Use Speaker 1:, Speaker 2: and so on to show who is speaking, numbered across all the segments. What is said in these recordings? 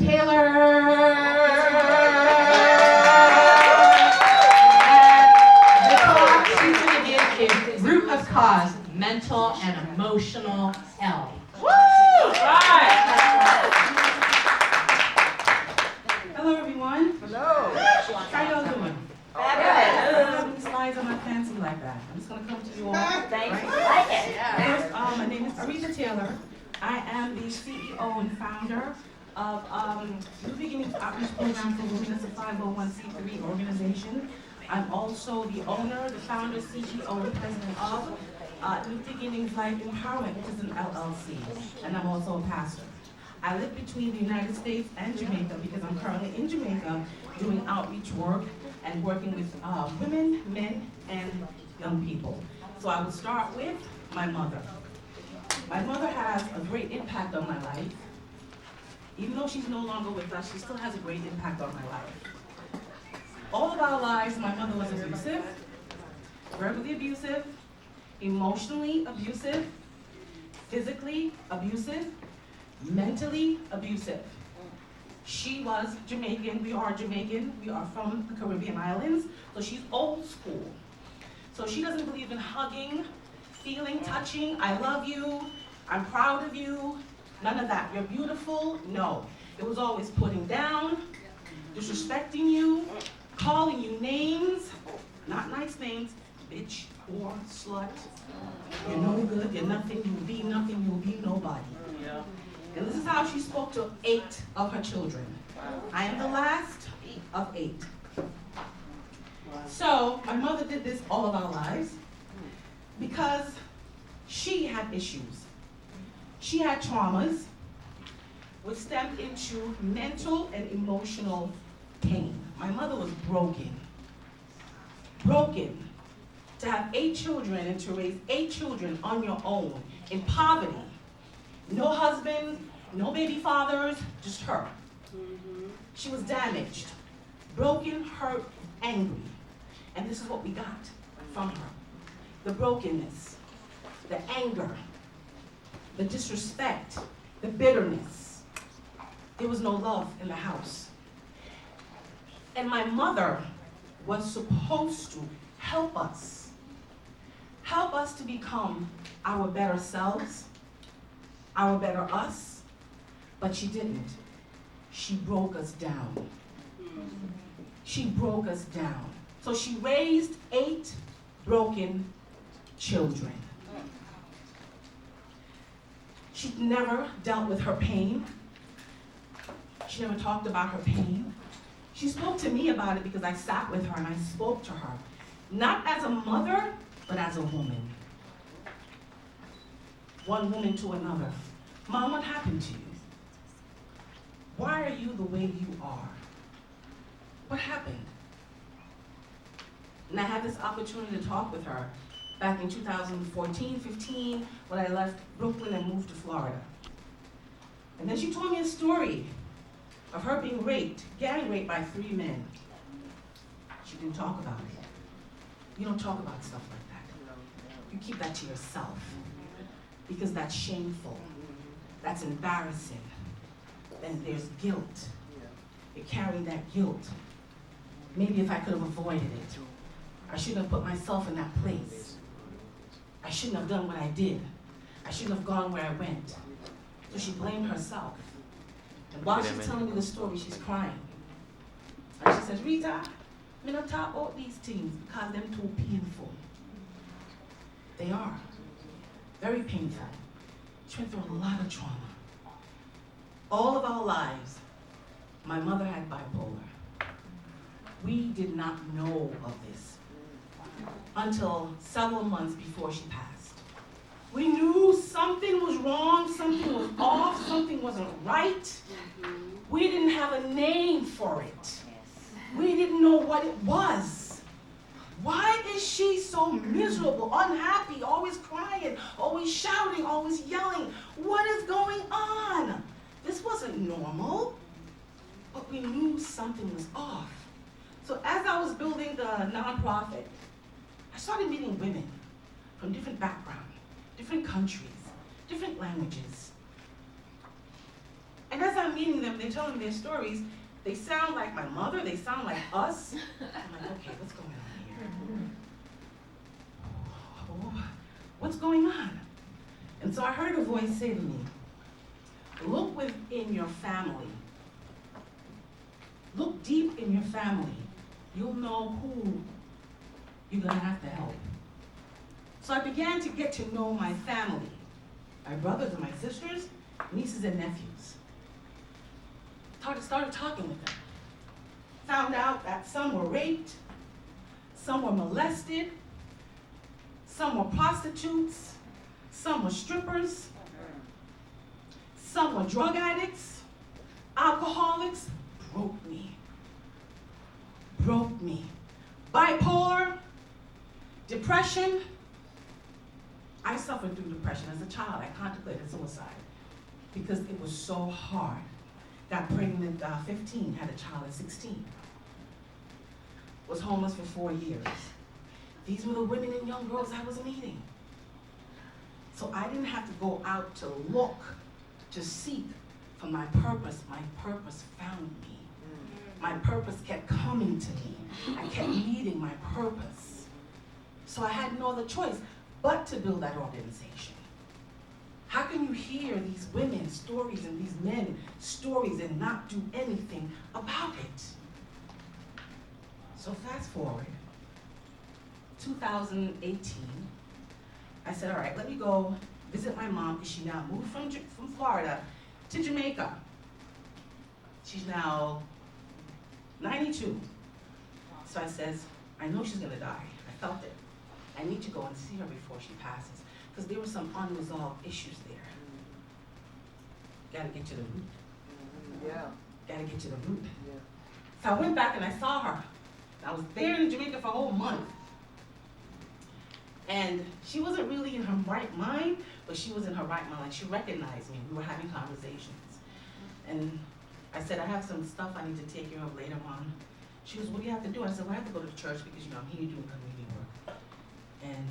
Speaker 1: Taylor. And the talk she's going to give is Root of Cause, Mental and Emotional Health. Woo!
Speaker 2: Right. Hello, everyone.
Speaker 3: Hello.
Speaker 2: How y'all doing?
Speaker 3: Fabulous.
Speaker 2: Slides are not fancy like that. I'm just going to come to you all.
Speaker 3: Thanks.
Speaker 2: Right?
Speaker 3: Like it.
Speaker 2: First, my name is Aretha Taylor. I am the CEO and founder of New Beginnings Outreach Program for Women. It's a 501c3 organization. I'm also the owner, the founder, CEO, and president of New Beginnings Life Empowerment, which is an LLC, and I'm also a pastor. I live between the United States and Jamaica because I'm currently in Jamaica doing outreach work and working with women, men, and young people. So I will start with my mother. My mother has a great impact on my life. Even though she's no longer with us, she still has a great impact on my life. All of our lives, my mother was abusive, verbally abusive, emotionally abusive, physically abusive, mentally abusive. She was Jamaican, we are Jamaican, we are from the Caribbean islands, so she's old school. So she doesn't believe in hugging, feeling, touching, I love you, I'm proud of you, none of that. You're beautiful, no. It was always putting down, disrespecting you, calling you names, not nice names, bitch, whore, slut. You're no good, you're nothing, you'll be nothing, you'll be nobody. And this is how she spoke to 8 of her children. I am the last of 8. So my mother did this all of our lives because she had issues. She had traumas which stemmed into mental and emotional pain. My mother was broken. Broken. To have 8 children and to raise 8 children on your own in poverty. No husband, no baby fathers, just her. She was damaged, broken, hurt, angry. And this is what we got from her. The brokenness, the anger, the disrespect, the bitterness. There was no love in the house. And my mother was supposed to help us to become our better selves, our better us, but she didn't. She broke us down. She broke us down. So she raised 8 broken children. She never dealt with her pain. She never talked about her pain. She spoke to me about it because I sat with her and I spoke to her. Not as a mother, but as a woman. One woman to another. Mom, what happened to you? Why are you the way you are? What happened? And I had this opportunity to talk with her back in 2014, 15, when I left Brooklyn and moved to Florida. And then she told me a story of her being raped, gang raped by 3 men. She didn't talk about it. You don't talk about stuff like that. You keep that to yourself because that's shameful. That's embarrassing. Then there's guilt. You're carrying that guilt. Maybe if I could have avoided it. I shouldn't have put myself in that place. I shouldn't have done what I did. I shouldn't have gone where I went. So she blamed herself. And while she's telling me the story, she's crying. And she says, Rita, me not talk about these things because them too painful. They are. Very painful. She went through a lot of trauma. All of our lives, my mother had bipolar. We did not know of this until several months before she passed. We knew something was wrong, something was off, something wasn't right. We didn't have a name for it. We didn't know what it was. Why is she so miserable, unhappy, always crying, always shouting, always yelling? What is going on? This wasn't normal, but we knew something was off. So as I was building the nonprofit, I started meeting women from different backgrounds, different countries, different languages. And as I'm meeting them, they're telling their stories. They sound like my mother, they sound like us. I'm like, okay, what's going on here? Oh, what's going on? And so I heard a voice say to me, look within your family. Look deep in your family. You'll know who you're gonna have to help. So I began to get to know my family, my brothers and my sisters, nieces and nephews. Started talking with them. Found out that some were raped, some were molested, some were prostitutes, some were strippers, some were drug addicts, alcoholics. Broke me. Bipolar, depression. I suffered through depression as a child. I contemplated suicide because it was so hard. Got pregnant at 15, had a child at 16. Was homeless for 4 years. These were the women and young girls I was meeting. So I didn't have to go out to look, to seek for my purpose. My purpose found me. My purpose kept coming to me. I kept meeting my purpose. So I had no other choice but to build that organization. How can you hear these women's stories and these men's stories and not do anything about it? So fast forward, 2018, I said, all right, let me go visit my mom, because she now moved from Florida to Jamaica. She's now 92. So I says, I know she's gonna die. I felt it. I need to go and see her before she passes, because there were some unresolved issues there. Gotta get to the root.
Speaker 3: Yeah.
Speaker 2: Gotta get to the root.
Speaker 3: Yeah.
Speaker 2: So I went back and I saw her. I was there in Jamaica for a whole month. And she wasn't really in her right mind, but she was in her right mind. Like, she recognized me. We were having conversations. And I said, I have some stuff I need to take care of later on. She goes, what do you have to do? I said, well, I have to go to church because, I'm here doing community work. And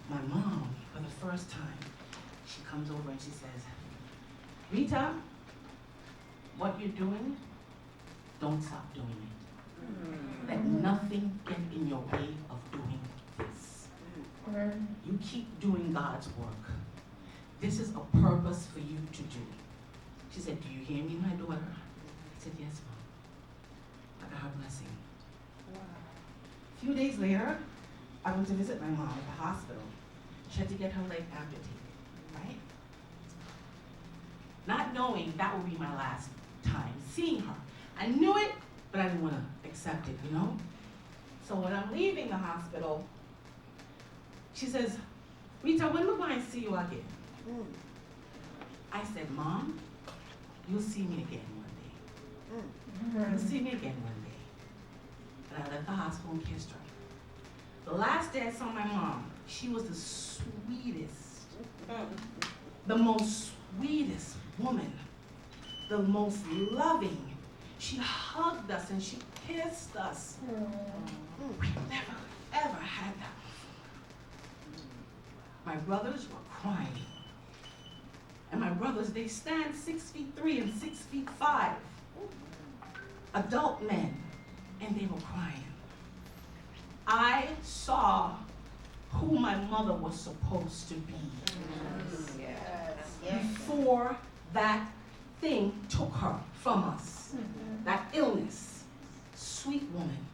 Speaker 2: my mom, for the first time, she comes over and she says, Rita, what you're doing, don't stop doing it. Let nothing get in your way of doing this. You keep doing God's work. This is a purpose for you to do. She said, do you hear me, my daughter? I said, yes, Mom. I got her blessing. A few days later, I went to visit my mom at the hospital. She had to get her leg amputated, right? Not knowing that would be my last time seeing her. I knew it, but I didn't want to accept it, So when I'm leaving the hospital, she says, Rita, when will I see you again? I said, Mom, you'll see me again one day. You'll see me again one day. And I left the hospital and kissed her. The last day I saw my mom, she was the sweetest, the most sweetest woman, the most loving. She hugged us and she kissed us. We never, ever had that before. My brothers were crying. And my brothers, they stand 6'3" and 6'5", adult men, and they were crying. I saw who my mother was supposed to be before that thing took her from us, that illness, sweet woman.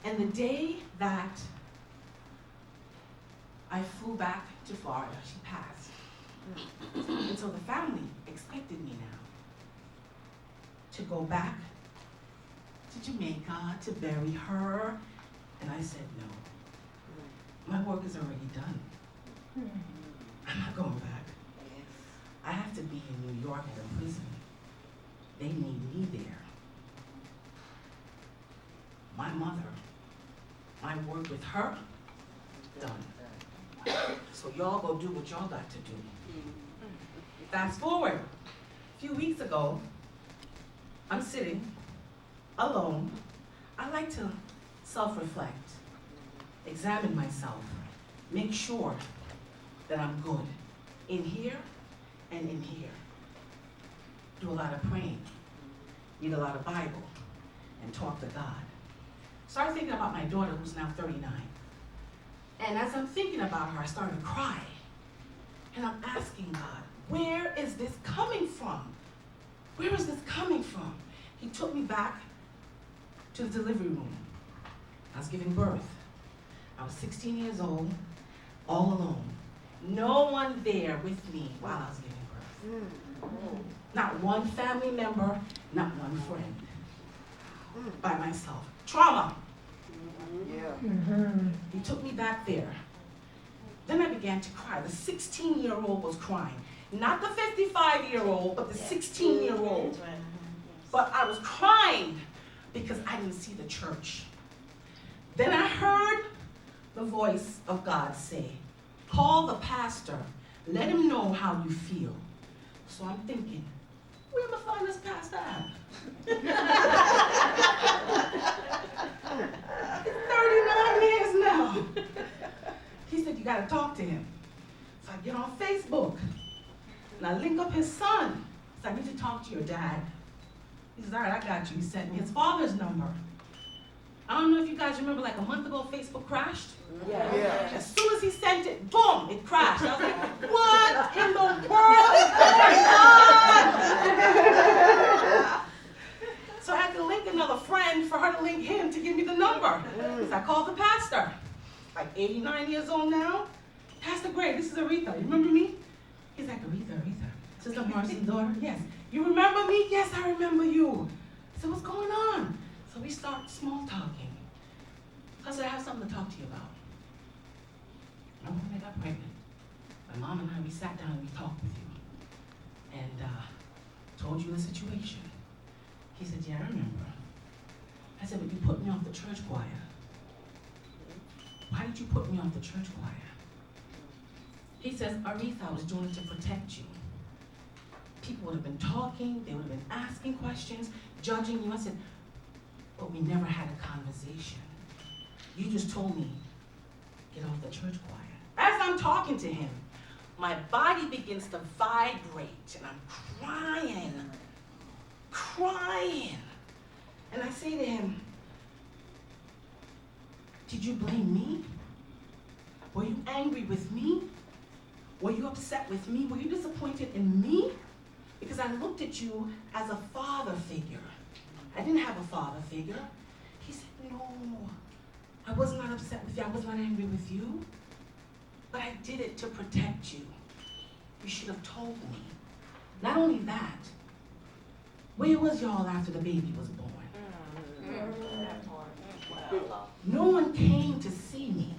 Speaker 2: And the day that I flew back to Florida, she passed. And so the family expected me now to go back to Jamaica to bury her. And I said, no, my work is already done. I'm not going back. I have to be in New York at a prison. They need me there. My mother, my work with her, done. So y'all go do what y'all got to do. Fast forward, a few weeks ago, I'm sitting alone. I like to self-reflect, examine myself, make sure that I'm good in here and in here. do a lot of praying, read a lot of Bible, and talk to God. Started thinking about my daughter, who's now 39. And as I'm thinking about her, I started to cry. And I'm asking God, where is this coming from? Where is this coming from? He took me back to the delivery room. I was giving birth. I was 16 years old, all alone. No one there with me while I was giving birth. Not one family member, not one friend. By myself. Trauma. He took me back there. Then I began to cry. The 16-year-old was crying. Not the 55-year-old, but the 16-year-old. But I was crying because I didn't see the church. Then I heard the voice of God say, call the pastor. Let him know how you feel. So I'm thinking, where am I find this pastor at? 39 years now. He said, you gotta talk to him. So I get on Facebook, and I link up his son. So I need to talk to your dad. He says, all right, I got you. He sent me his father's number. I don't know if you guys remember, like a month ago, Facebook crashed.
Speaker 3: Yeah.
Speaker 2: As soon as he sent it, boom, it crashed. I was like, what in the world is going on? So I had to link another friend for her to link him to give me the number. So I called the pastor, like 89 years old now. Pastor Gray, this is Aretha. You remember me? He's like, Aretha. Sister Marcy's daughter? Yes. You remember me? Yes, I remember you. I said, what's going on? So we start small talking. I said, I have something to talk to you about. Remember when I got pregnant? My mom and I, we sat down and we talked with you. And told you the situation. He said, yeah, I remember. I said, but you put me off the church choir. Why did you put me off the church choir? He says, Aretha, I was doing it to protect you. People would have been talking, they would have been asking questions, judging you. I said, but we never had a conversation. You just told me, get off the church choir. As I'm talking to him, my body begins to vibrate, and I'm crying. And I say to him, did you blame me? Were you angry with me? Were you upset with me? Were you disappointed in me? Because I looked at you as a father figure. I didn't have a father figure. He said, no, I was not upset with you. I was not angry with you. But I did it to protect you. You should have told me. Not only that, where was y'all after the baby was born? No one came to see me.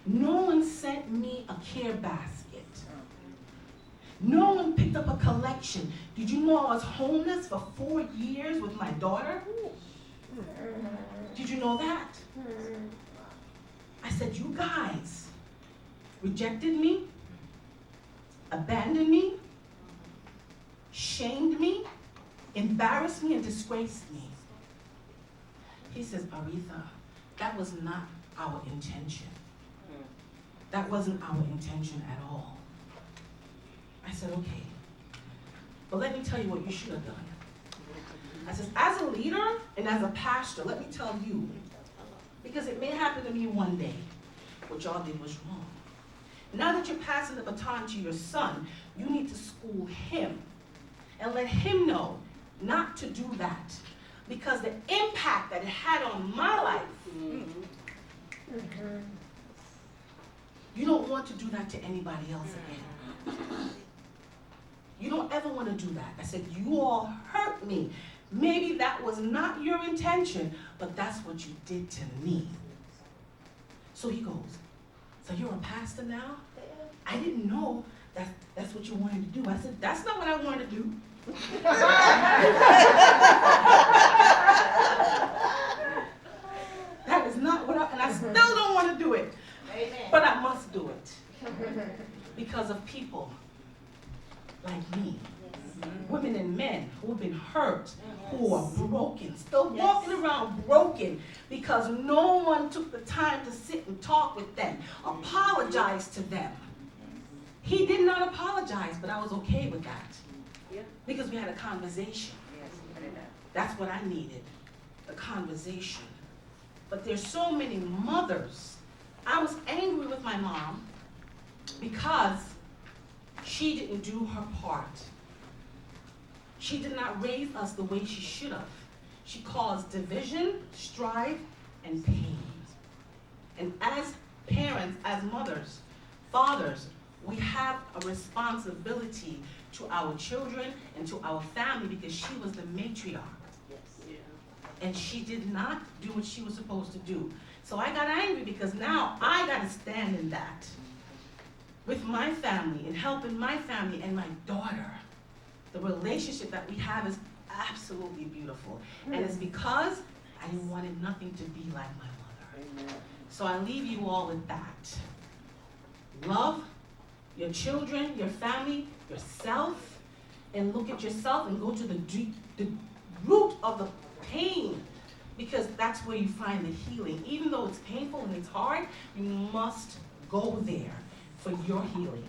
Speaker 2: No one sent me a care basket. No one picked up a collection. Did you know I was homeless for 4 years with my daughter? Did you know that? I said, you guys rejected me, abandoned me, shamed me, embarrassed me, and disgraced me. He says, Aretha, that was not our intention. That wasn't our intention at all. I said, okay, but let me tell you what you should have done. I said, as a leader and as a pastor, let me tell you, because it may happen to me one day, what y'all did was wrong. Now that you're passing the baton to your son, you need to school him and let him know not to do that, because the impact that it had on my life, you don't want to do that to anybody else again. You don't ever want to do that. I said, you all hurt me. Maybe that was not your intention, but that's what you did to me. So he goes, so you're a pastor now? I didn't know that's what you wanted to do. I said, that's not what I wanted to do. That is not what and I still don't want to do it.
Speaker 3: Amen.
Speaker 2: But I must do it. Because of people like me. Women and men who have been hurt, who are broken, still walking around broken because no one took the time to sit and talk with them, apologize to them. He did not apologize, but I was okay with that. Because we had a conversation. That's what I needed, a conversation. But there's so many mothers. I was angry with my mom because she didn't do her part. She did not raise us the way she should have. She caused division, strife, and pain. And as parents, as mothers, fathers, we have a responsibility to our children and to our family because she was the matriarch. And she did not do what she was supposed to do. So I got angry because now I got to stand in that with my family and helping my family and my daughter. The relationship that we have is absolutely beautiful. And it's because I wanted nothing to be like my mother.
Speaker 3: Amen.
Speaker 2: So I leave you all with that. Love your children, your family, yourself, and look at yourself and go to the root of the pain, because that's where you find the healing. Even though it's painful and it's hard, you must go there for your healing.